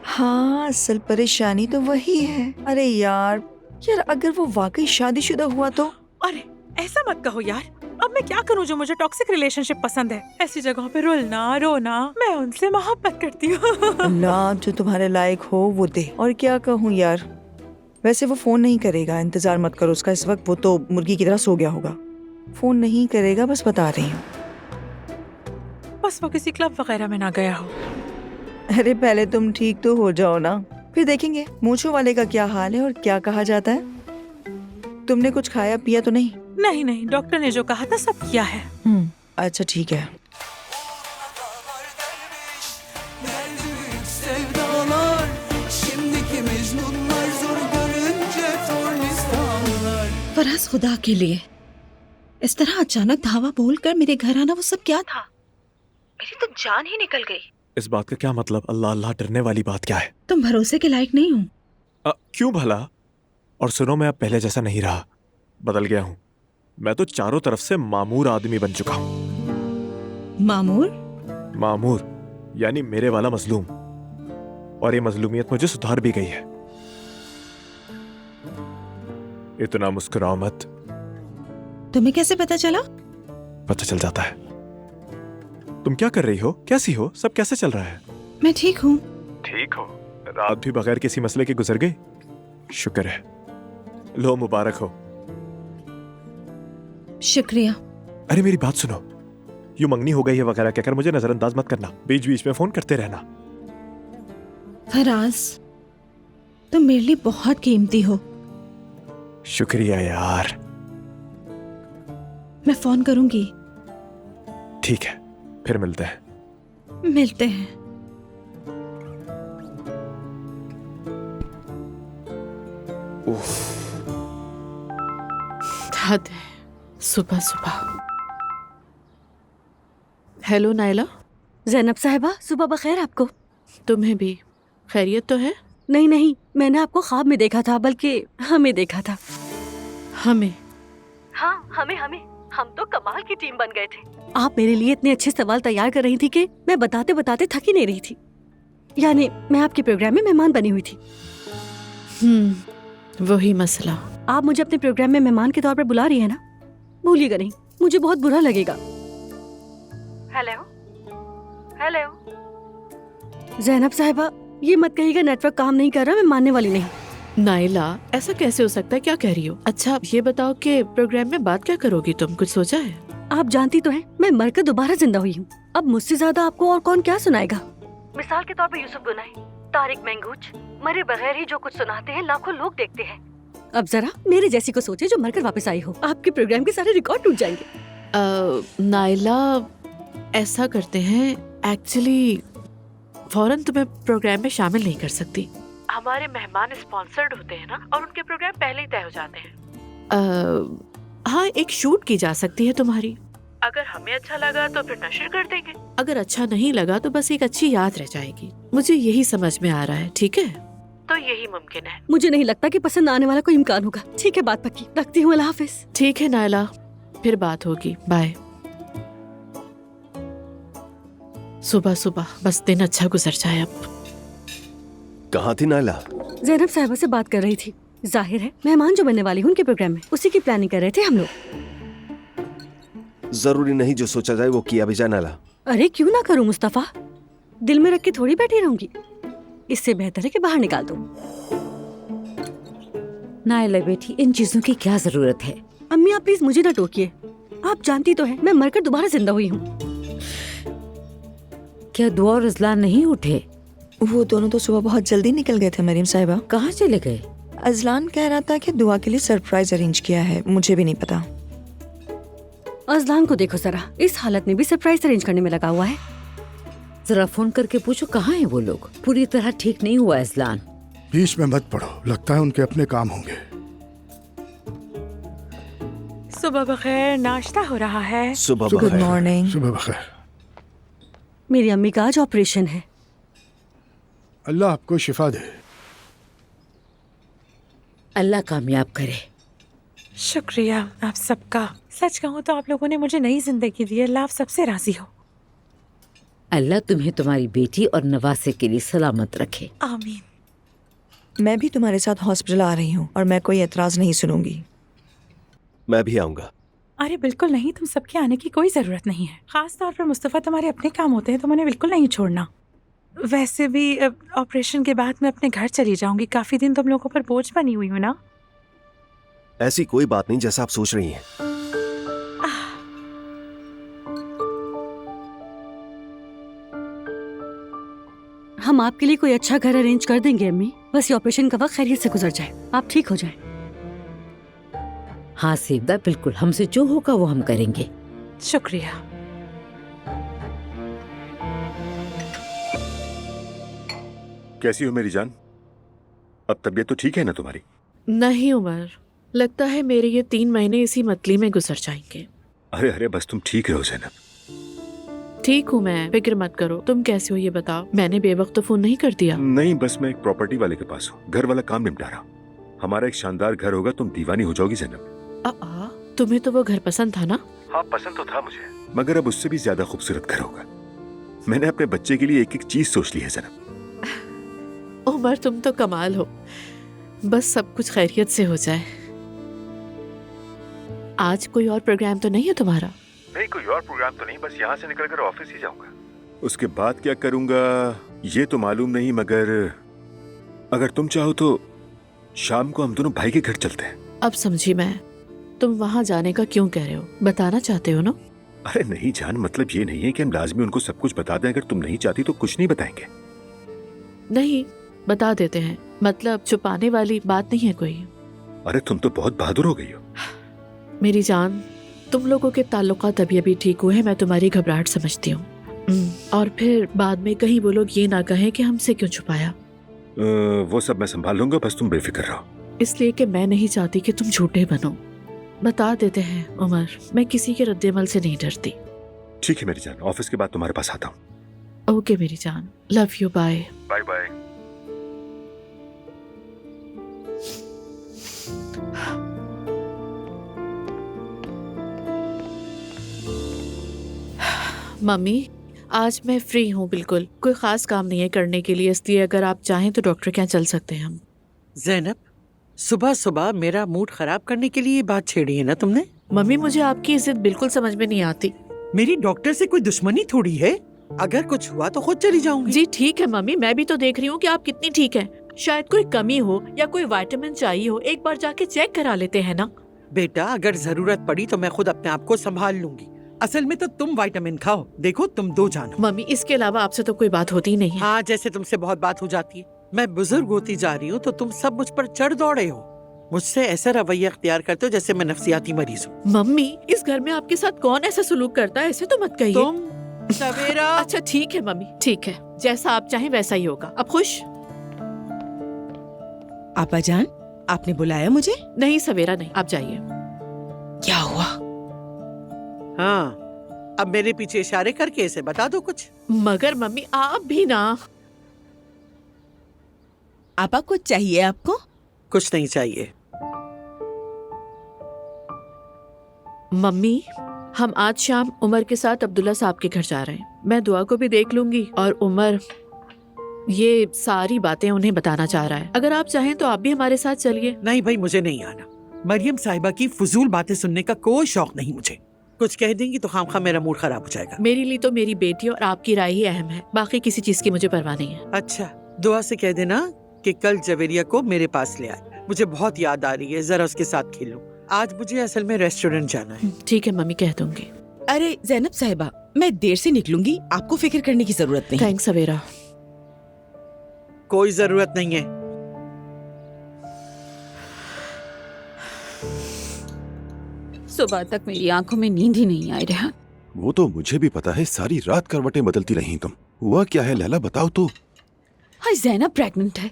Speaker 15: हाँ, असल परेशानी तो वही है। अरे यार अगर वो वाकई शादीशुदा हुआ तो?
Speaker 11: अरे ऐसा मत कहो यार। अब मैं क्या करूं जो मुझे टॉक्सिक रिलेशनशिप पसंद है? ऐसी जगहों पे रुलना रोना, मैं उनसे मोहब्बत करती हूँ।
Speaker 15: अल्लाह जो तुम्हारे लायक हो वो दे। और क्या कहूँ यार, वैसे वो फोन नहीं करेगा, इंतजार मत करो उसका इस वक्त। वो तो मुर्गी की तरह सो गया होगा। फोन नहीं करेगा, बस बता रही हूँ।
Speaker 11: बस वो किसी क्लब वगैरह में ना गया हो।
Speaker 15: अरे पहले तुम ठीक तो हो जाओ ना, फिर देखेंगे मूंछों वाले का क्या हाल है और क्या कहा जाता है। तुमने कुछ खाया पिया तो नहीं?
Speaker 11: नहीं नहीं, डॉक्टर ने जो कहा था सब किया है।
Speaker 15: अच्छा ठीक है।
Speaker 6: फराज खुदा के लिए इस तरह अचानक धावा बोलकर मेरे घर आना, वो सब क्या था? मेरी तो जान ही निकल गई।
Speaker 9: इस बात का क्या मतलब? अल्लाह अल्लाह डरने वाली बात क्या है?
Speaker 6: तुम भरोसे के लायक नहीं हो।
Speaker 9: क्यों भला? और सुनो, मैं अब पहले जैसा नहीं रहा, बदल गया हूँ। मैं तो चारों तरफ से मामूर आदमी बन चुका हूँ।
Speaker 6: मामूर?
Speaker 9: मामूर यानी मेरे वाला मजलूम। और ये मजलूमियत मुझे सुधार भी गई है। इतना मुस्कुराओ मत।
Speaker 6: तुम्हें कैसे पता चला?
Speaker 9: पता चल जाता है। तुम क्या कर रही हो? कैसी हो? सब कैसे चल रहा है?
Speaker 6: मैं ठीक हूँ।
Speaker 9: ठीक हो? रात भी बगैर किसी मसले के गुजर गई? शुक्र है। लो मुबारक हो।
Speaker 6: शुक्रिया।
Speaker 9: अरे मेरी बात सुनो, यूं मंगनी हो गई है वगैरह कहकर मुझे नजरअंदाज मत करना। बीच बीच में फोन करते रहना।
Speaker 6: फराज, तुम मेरे लिए बहुत कीमती हो।
Speaker 9: शुक्रिया यार।
Speaker 6: मैं फोन करूंगी।
Speaker 9: ठीक है, फिर मिलते हैं।
Speaker 6: मिलते हैं।
Speaker 8: हद है, सुबह सुबह। हेलो नायला।
Speaker 13: जैनब साहिबा, सुबह बखैर आपको।
Speaker 8: तुम्हें भी। खैरियत तो है?
Speaker 13: नहीं नहीं, मैंने आपको ख्वाब में देखा था, बल्कि हमें देखा था।
Speaker 8: हमें?
Speaker 13: हाँ, हमें। हम तो कमाल की टीम बन गए थे। आप मेरे लिए इतने अच्छे सवाल तैयार कर रही थी कि मैं बताते बताते थक ही नहीं रही थी। यानी मैं आपके प्रोग्राम में मेहमान बनी हुई थी।
Speaker 8: वही मसला।
Speaker 13: आप मुझे अपने प्रोग्राम में मेहमान के तौर पर बुला रही है ना? भूलिएगा नहीं, मुझे बहुत बुरा लगेगा। हेलो हेलो ज़ैनब साहिबा, ये मत कहिएगा नेटवर्क काम नहीं कर रहा, मैं मानने वाली नहीं।
Speaker 8: नाइला, ऐसा कैसे हो सकता है? क्या कह रही हो? अच्छा ये बताओ कि प्रोग्राम में बात क्या करोगी तुम? कुछ सोचा है?
Speaker 13: आप जानती तो हैं मैं मरकर दोबारा जिंदा हुई हूँ। अब मुझसे ज्यादा आपको और कौन क्या सुनाएगा? मिसाल के तौर पर यूसुफ गुनाई, तारिक मैंगूच मरे बगैर ही जो कुछ सुनाते हैं लाखों लोग देखते हैं। अब जरा मेरे जैसी को सोचे जो मरकर वापस आई हो, आपके प्रोग्राम के सारे रिकॉर्ड टूट जाएंगे।
Speaker 8: नाइला, ऐसा करते हैं, एक्चुअली फौरन तुम्हें प्रोग्राम में शामिल नहीं कर सकती। हमारे मेहमान स्पॉन्सर्ड होते हैं ना, और उनके प्रोग्राम पहले ही तय हो जाते हैं। हाँ, एक शूट की जा सकती है तुम्हारी। अगर हमें अच्छा लगा तो फिर नशर कर देंगे, अगर अच्छा नहीं लगा तो बस एक अच्छी याद रह जाएगी। मुझे यही समझ में आ रहा है, ठीक है? तो यही मुमकिन है।
Speaker 13: मुझे नहीं लगता कि पसंद आने वाला कोई इम्कान होगा। ठीक है, बात पक्की, रखती हूँ, अल्लाह हाफिज।
Speaker 8: ठीक है नाइला, फिर बात होगी, बाय। सुबह सुबह बस दिन अच्छा गुजर जाए। अब
Speaker 5: कहाँ थी नाइला?
Speaker 13: ज़ैनब साहिबा से बात कर रही थी। जाहिर है मेहमान जो बनने वाली हूँ उनके प्रोग्राम में, उसी की प्लानिंग कर रहे थे हम लोग।
Speaker 5: जरूरी नहीं जो सोचा जाए वो किया भी जाए नाइला।
Speaker 13: अरे क्यों ना करूँ मुस्तफा, दिल में रख के थोड़ी बैठी रहूंगी। इससे बेहतर है कि बाहर निकाल दो।
Speaker 3: नाइला बेटी, इन चीजों की क्या जरूरत है?
Speaker 13: अम्मी आप प्लीज मुझे ना टोकिए, आप जानती तो है मैं मरकर दोबारा जिंदा हुई हूँ।
Speaker 3: क्या दुआ और अजलान नहीं उठे?
Speaker 15: वो दोनों तो सुबह बहुत जल्दी निकल गए थे मरीम साहिबा।
Speaker 3: कहाँ चले गए?
Speaker 15: अजलान कह रहा था कि दुआ के लिए सरप्राइज अरेंज किया है, मुझे भी नहीं पता।
Speaker 13: अजलान को देखो जरा, इस हालत में भी सरप्राइज अरेंज करने में लगा हुआ है।
Speaker 3: जरा फोन करके पूछो कहाँ हैं वो लोग। पूरी तरह ठीक नहीं हुआ अजलान।
Speaker 4: बीच में मत पड़ो, लगता है उनके अपने काम होंगे।
Speaker 11: सुबह बखैर, नाश्ता हो रहा है।
Speaker 5: सुबह
Speaker 15: गुड मॉर्निंग।
Speaker 4: सुबह बखैर।
Speaker 13: मेरी अम्मी का आज ऑपरेशन है।
Speaker 4: अल्लाह आपको शिफा दे।
Speaker 3: अल्लाह कामयाब करे।
Speaker 11: शुक्रिया आप सबका। सच कहूँ तो आप लोगों ने मुझे नई जिंदगी दी है। अल्लाह आप सबसे राजी हो।
Speaker 3: अल्लाह तुम्हें तुम्हारी बेटी और नवासे के लिए सलामत रखे।
Speaker 11: आमीन।
Speaker 15: मैं भी तुम्हारे साथ हॉस्पिटल आ रही हूँ और मैं कोई एतराज नहीं सुनूंगी।
Speaker 5: मैं भी आऊंगा।
Speaker 11: अरे बिल्कुल नहीं, तुम सबके आने की कोई जरूरत नहीं है। खास तौर पर मुस्तफ़ा, तुम्हारे अपने काम होते हैं, तुम उन्हें बिल्कुल नहीं छोड़ना। वैसे भी ऑपरेशन के बाद मैं अपने घर चली जाऊंगी। काफी दिन तुम लोगों पर बोझ बनी हुई हूँ ना।
Speaker 5: ऐसी कोई बात नहीं जैसा आप सोच रही हैं।
Speaker 13: हम आपके लिए कोई अच्छा घर अरेंज कर देंगे अम्मी, बस ये ऑपरेशन का वक्त खैरियत से गुजर जाए, आप ठीक हो जाए।
Speaker 3: हाँ सेवदा, बिल्कुल, हमसे जो होगा वो हम करेंगे।
Speaker 11: शुक्रिया।
Speaker 7: कैसी हो मेरी जान? अब तबीयत तो ठीक है ना तुम्हारी?
Speaker 8: नहीं उमर, लगता है मेरे ये 3 महीने इसी मतली में गुजर जाएंगे।
Speaker 7: अरे अरे बस तुम ठीक रहो ज़ैनब।
Speaker 8: ठीक हूँ मैं, फिक्र मत करो। तुम कैसे हो ये बताओ? मैंने बेवक्त तो फोन नहीं कर दिया।
Speaker 7: नहीं, बस मैं एक प्रॉपर्टी वाले के पास हूँ, घर वाला काम निपटा रहा हूँ। हमारा एक शानदार घर होगा, तुम दीवानी हो जाओगी ज़ैनब।
Speaker 8: तुम्हें तो वो घर पसंद था ना?
Speaker 7: हाँ पसंद तो था मुझे, मगर अब उससे भी ज्यादा खूबसूरत घर होगा। मैंने अपने बच्चे के लिए एक एक चीज सोच ली है ज़ैनब।
Speaker 8: उमर तुम तो कमाल हो, बस सब कुछ खैरियत से हो जाए। आज कोई और प्रोग्राम तो नहीं है तुम्हारा?
Speaker 7: नहीं, कोई और प्रोग्राम तो नहीं, बस यहाँ से निकलकर ऑफिस ही जाऊंगा। उसके बाद क्या करूंगा ये तो मालूम नहीं, मगर अगर तुम चाहो तो शाम को हम दोनों भाई के घर चलते हैं।
Speaker 8: अब समझी मैं, तुम वहाँ जाने का क्यों कह रहे हो? बताना चाहते हो ना?
Speaker 7: अरे नहीं जान, मतलब ये नहीं है कि हम लाजमी उनको सब कुछ बता दें। अगर तुम नहीं चाहती तो कुछ नहीं बताएंगे।
Speaker 8: नहीं, बता देते हैं, मतलब छुपाने वाली बात नहीं है कोई।
Speaker 7: अरे तुम तो बहुत बहादुर हो गई हो।
Speaker 8: मेरी जान, तुम लोगों के ताल्लुकात अभी अभी ठीक हुए हैं, मैं तुम्हारी घबराहट समझती हूँ। और फिर बाद में कहीं वो लोग ये ना कहें कि हमसे क्यों छुपाया।
Speaker 7: वो सब मैं संभाल लूंगा, बस तुम बेफिक्र रहो।
Speaker 8: इसलिए कि मैं नहीं चाहती कि तुम झूठे बनो। बता देते हैं उमर, मैं किसी के रद्देमल से नहीं डरती।
Speaker 7: ठीक है मेरी जान, ऑफिस के बाद तुम्हारे पास आता हूँ।
Speaker 8: ओके मेरी जान, love you, bye
Speaker 7: bye bye.
Speaker 8: Mummy, आज मैं फ्री हूँ बिल्कुल, कोई खास काम नहीं है करने के लिए, इसलिए अगर आप चाहें तो डॉक्टर के यहाँ चल सकते हैं हम।
Speaker 16: ज़ैनब, सुबह सुबह मेरा मूड खराब करने के लिए ये बात छेड़ी है ना तुमने?
Speaker 8: मम्मी मुझे आपकी इज्जत बिल्कुल समझ में नहीं आती।
Speaker 16: मेरी डॉक्टर से कोई दुश्मनी थोड़ी है, अगर कुछ हुआ तो खुद चली जाऊंगी।
Speaker 8: जी ठीक है मम्मी, मैं भी तो देख रही हूँ कि आप कितनी ठीक हैं। शायद कोई कमी हो या कोई विटामिन चाहिए हो, एक बार जाके चेक करा लेते हैं ना।
Speaker 16: बेटा अगर जरूरत पड़ी तो मैं खुद अपने आप को संभाल लूंगी। असल में तो तुम विटामिन खाओ, देखो तुम 2 जान हो।
Speaker 8: मम्मी इसके अलावा आपसे तो कोई बात होती ही नहीं है।
Speaker 16: हाँ, जैसे तुमसे बहुत बात हो जाती है। मैं बुजुर्ग होती जा रही हूँ तो तुम सब मुझ पर चढ़ दौड़े हो, मुझसे ऐसा रवैया अख्तियार करते हो जैसे मैं नफ्सियाती मरीज हूँ।
Speaker 8: मम्मी इस घर में आपके साथ कौन ऐसा सलूक करता है, ऐसे तो मत कहिए।
Speaker 16: तुम सवेरा।
Speaker 8: अच्छा ठीक है मम्मी, ठीक है, जैसा आप चाहें वैसा ही होगा। अब खुश?
Speaker 17: आपा जान, आपने बुलाया मुझे?
Speaker 8: नहीं सवेरा नहीं, आप जाइए।
Speaker 17: क्या हुआ?
Speaker 16: हाँ, अब मेरे पीछे इशारे करके इसे बता दो कुछ।
Speaker 8: मगर मम्मी आप भी ना।
Speaker 17: आपा कुछ चाहिए आपको?
Speaker 16: कुछ नहीं चाहिए।
Speaker 8: मम्मी हम आज शाम उमर के साथ अब्दुल्ला साहब के घर जा रहे हैं। मैं दुआ को भी देख लूंगी और उमर ये सारी बातें उन्हें बताना चाह रहा है। अगर आप चाहें तो आप भी हमारे साथ चलिए।
Speaker 16: नहीं भाई, मुझे नहीं आना। मरियम साहिबा की फजूल बातें सुनने का कोई शौक नहीं मुझे। कुछ कह देंगी तो खामखा मेरा मूड खराब हो जाएगा।
Speaker 8: मेरे लिए तो मेरी बेटी और आपकी राय ही अहम है, बाकी किसी चीज की मुझे परवाह नहीं है।
Speaker 16: अच्छा, दुआ से कह देना कि कल जवेरिया को मेरे पास ले आए, मुझे बहुत याद आ रही है, जरा उसके साथ खेलूं। आज मुझे असल में रेस्टोरेंट जाना है।
Speaker 8: ठीक है मम्मी, कह दूंगी।
Speaker 17: अरे ज़ैनब साहिबा, मैं देर से निकलूंगी, आपको फिक्र करने की जरूरत नहीं।
Speaker 8: थैंक्स सवेरा।
Speaker 16: कोई जरूरत नहीं है।
Speaker 18: सुबह तक मेरी आंखों में नींद ही नहीं आई रेहान।
Speaker 19: वो तो मुझे भी पता है, सारी रात करवटें बदलती रही तुम। हुआ क्या है लैला, बताओ तो।
Speaker 18: हाय ज़ैनब प्रेग्नेंट है।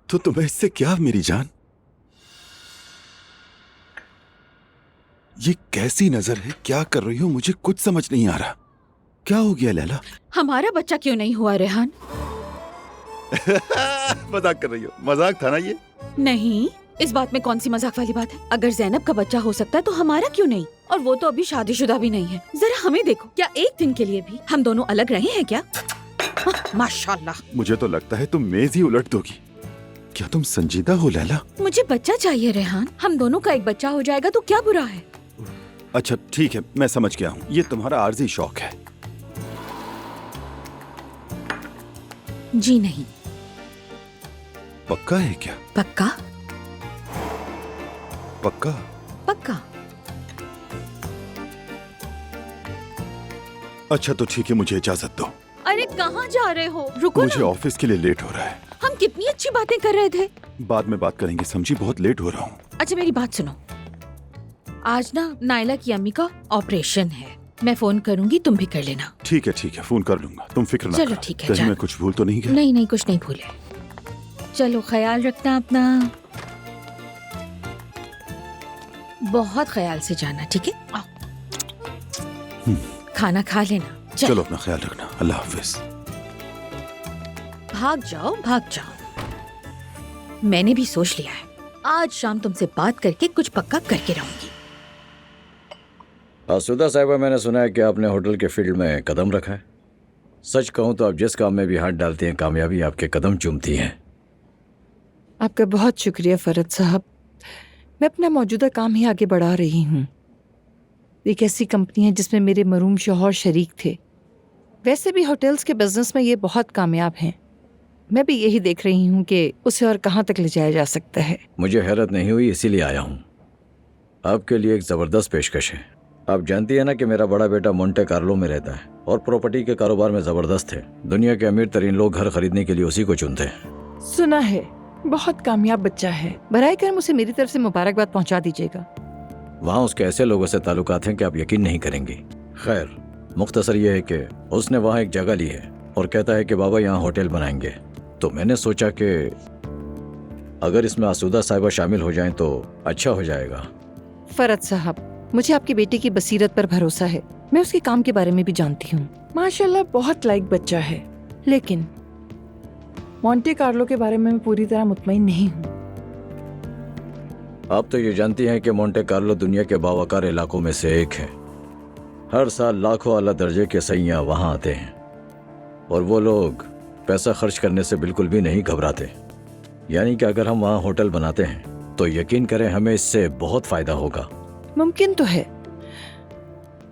Speaker 19: तो तुम्हें इससे क्या मेरी जान? ये कैसी नजर है, क्या कर रही हो, मुझे कुछ समझ नहीं आ रहा। क्या हो गया लैला?
Speaker 18: हमारा बच्चा क्यों नहीं हुआ रेहान?
Speaker 19: मजाक कर रही हो? मजाक था ना ये?
Speaker 18: नहीं, इस बात में कौन सी मजाक वाली बात है? अगर ज़ैनब का बच्चा हो सकता है तो हमारा क्यों नहीं? और वो तो अभी शादीशुदा भी नहीं है। जरा हमें देखो, क्या एक दिन के लिए भी हम दोनों अलग रहे हैं क्या? माशाल्लाह।
Speaker 19: मुझे तो लगता है तुम मेज ही उलट दोगी। क्या तुम संजीदा हो लैला?
Speaker 18: मुझे बच्चा चाहिए रेहान, हम दोनों का एक बच्चा हो जाएगा तो क्या बुरा है?
Speaker 19: अच्छा ठीक है, मैं समझ गया हूँ, ये तुम्हारा आर्जी शौक है।
Speaker 18: जी नहीं।
Speaker 19: पक्का है क्या?
Speaker 18: पक्का
Speaker 19: पक्का
Speaker 18: पक्का।
Speaker 19: अच्छा तो ठीक है, मुझे इजाजत दो।
Speaker 18: अरे कहाँ जा रहे हो? रुको
Speaker 19: मुझे
Speaker 18: ना।
Speaker 19: ऑफिस के लिए लेट हो रहा है।
Speaker 18: हम कितनी अच्छी बातें कर रहे थे।
Speaker 19: बाद में बात करेंगे, समझी? बहुत लेट हो रहा हूँ।
Speaker 18: अच्छा मेरी बात सुनो, आज ना नायला की अम्मी का ऑपरेशन है, मैं फोन करूंगी, तुम भी कर लेना।
Speaker 19: ठीक है, फोन कर लूंगा, तुम फिक्र ना
Speaker 18: चलो
Speaker 19: करो।
Speaker 18: ठीक है,
Speaker 19: कहीं
Speaker 18: जाओ।
Speaker 19: मैं कुछ भूल तो नहीं गया?
Speaker 18: नहीं नहीं, कुछ नहीं भूले। चलो ख्याल रखना अपना, बहुत ख्याल से जाना, ठीक है? आओ। खाना खा लेना।
Speaker 19: चलो अपना ख्याल रखना, अल्लाह हाफिज।
Speaker 18: भाग जाओ भाग जाओ। मैंने भी सोच लिया है, आज शाम तुमसे बात करके कुछ पक्का करके रहूंगी।
Speaker 20: आसूदा साहिबा, मैंने सुना है कि आपने होटल के फील्ड में कदम रखा है। सच कहूं तो आप जिस काम में भी हाथ डालती हैं, कामयाबी आपके कदम चूमती है।
Speaker 14: आपका बहुत शुक्रिया फरद साहब। मैं अपना मौजूदा काम ही आगे बढ़ा रही हूँ। एक ऐसी कंपनी है जिसमें मेरे मरूम शौहर शरीक थे। वैसे भी होटल्स के बिजनेस में ये बहुत कामयाब हैं। मैं भी यही देख रही हूँ कि उसे और कहाँ तक ले जाया जा सकता है।
Speaker 20: मुझे हैरत नहीं हुई, इसीलिए आया हूँ। आपके लिए एक ज़बरदस्त पेशकश है। आप जानती है ना कि मेरा बड़ा बेटा मोंटे कार्लो में रहता है और प्रॉपर्टी के कारोबार में ज़बरदस्त है। दुनिया के अमीर तरीन लोग घर खरीदने के लिए उसी को चुनते हैं।
Speaker 14: सुना है, बहुत कामयाब बच्चा है। बराए करम उसे मेरी तरफ से मुबारकबाद पहुँचा दीजिएगा।
Speaker 20: वहाँ उसके ऐसे लोगों से ताल्लुकात हैं कि आप यकीन नहीं करेंगी। खैर, मुख्तसर ये है कि उसने वहाँ एक जगह ली है और कहता है कि बाबा यहाँ होटल बनाएंगे। तो मैंने सोचा कि अगर इसमें आसूदा साहिबा शामिल हो जाएं तो अच्छा हो जाएगा।
Speaker 14: फरद साहब, मुझे आपकी बेटी की बसीरत पर भरोसा है। मैं उसके काम के बारे में भी जानती हूँ। माशाल्लाह बहुत लायक बच्चा है, लेकिन मोंटे कार्लो के बारे में मैं पूरी तरह मुतमईन नहीं हूँ।
Speaker 20: आप तो ये जानती हैं कि मोंटे कार्लो दुनिया के बावकार इलाकों में से एक है। हर साल लाखों आला दर्जे के सैयाह वहाँ आते हैं। और वो लोग पैसा खर्च करने से बिल्कुल भी नहीं घबराते। यानी कि अगर हम वहाँ होटल बनाते हैं तो यकीन करें हमें इससे बहुत फायदा होगा।
Speaker 14: मुमकिन तो है,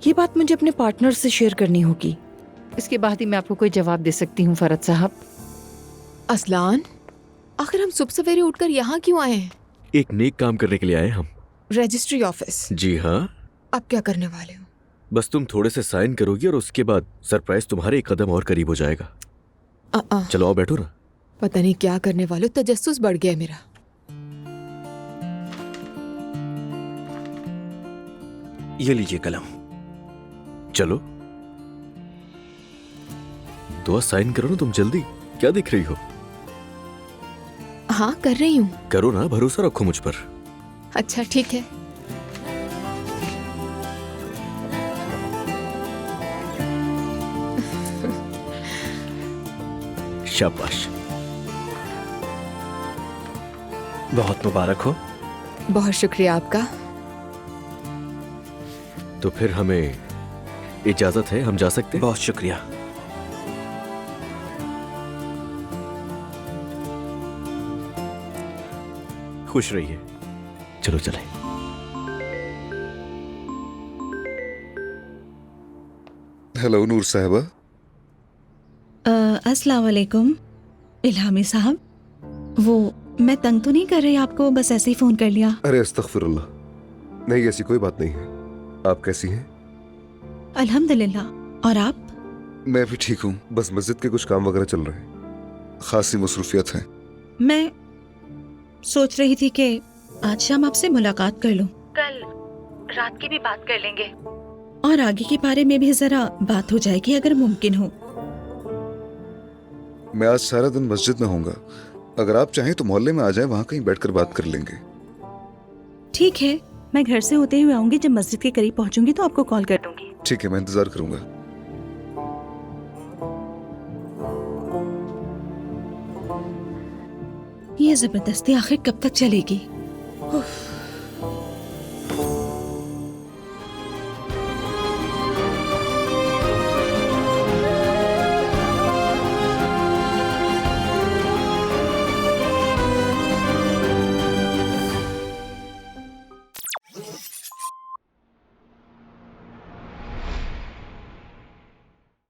Speaker 14: ये बात मुझे अपने पार्टनर से शेयर करनी होगी, इसके बाद ही मैं आपको कोई जवाब दे सकती हूँ फरद साहब।
Speaker 1: असलान, आखिर हम सुबह सवेरे उठकर यहाँ क्यों आए हैं?
Speaker 2: एक नेक काम करने के लिए आए हम।
Speaker 1: Registry office?
Speaker 2: जी हाँ।
Speaker 1: आप क्या करने वाले हो?
Speaker 2: बस तुम थोड़े से साइन करोगी और उसके बाद सरप्राइज तुम्हारे एक कदम और करीब हो जाएगा। चलो आओ बैठो ना।
Speaker 1: पता नहीं क्या करने वाले, तजस्सुस बढ़ गया मेरा।
Speaker 2: ये लीजिए कलम। चलो तो साइन करो ना तुम, जल्दी, क्या देख रही हो?
Speaker 1: हाँ कर रही हूँ।
Speaker 2: करो ना, भरोसा रखो मुझ पर।
Speaker 1: अच्छा ठीक है।
Speaker 2: शाबाश, बहुत मुबारक हो।
Speaker 1: बहुत शुक्रिया आपका।
Speaker 2: तो फिर हमें इजाजत है, हम जा सकते हैं?
Speaker 5: बहुत शुक्रिया।
Speaker 2: खुश रहिए। चलो चले।
Speaker 10: हेलो नूर साहिबा।
Speaker 6: अस्सलाम वालेकुम इल्हामी साहब, वो मैं तंग तो नहीं कर रही आपको? बस ऐसे ही फोन कर लिया।
Speaker 10: अरे अस्तगफिरुल्लाह, नहीं ऐसी कोई बात नहीं है। आप कैसी हैं?
Speaker 6: अल्हम्दुलिल्लाह। और आप?
Speaker 10: मैं भी ठीक हूँ, बस मस्जिद के कुछ काम वगैरह चल रहे हैं, खासी मसरूफियत है।
Speaker 6: मैं सोच रही थी कि आज शाम आपसे मुलाकात कर लूं। कल रात की भी बात कर लेंगे और आगे के बारे में भी जरा बात हो जाएगी अगर मुमकिन हो।
Speaker 10: मैं आज सारा दिन मस्जिद में होऊंगा, अगर आप चाहें तो मोहल्ले में आ जाएं, वहाँ कहीं बैठकर बात कर लेंगे।
Speaker 6: ठीक है, मैं घर से होते हुए आऊंगी, जब मस्जिद के करीब पहुंचूंगी तो आपको कॉल कर दूंगी।
Speaker 10: ठीक है, मैं इंतजार करूंगा।
Speaker 6: ये जबरदस्ती आखिर कब तक चलेगी? उफ।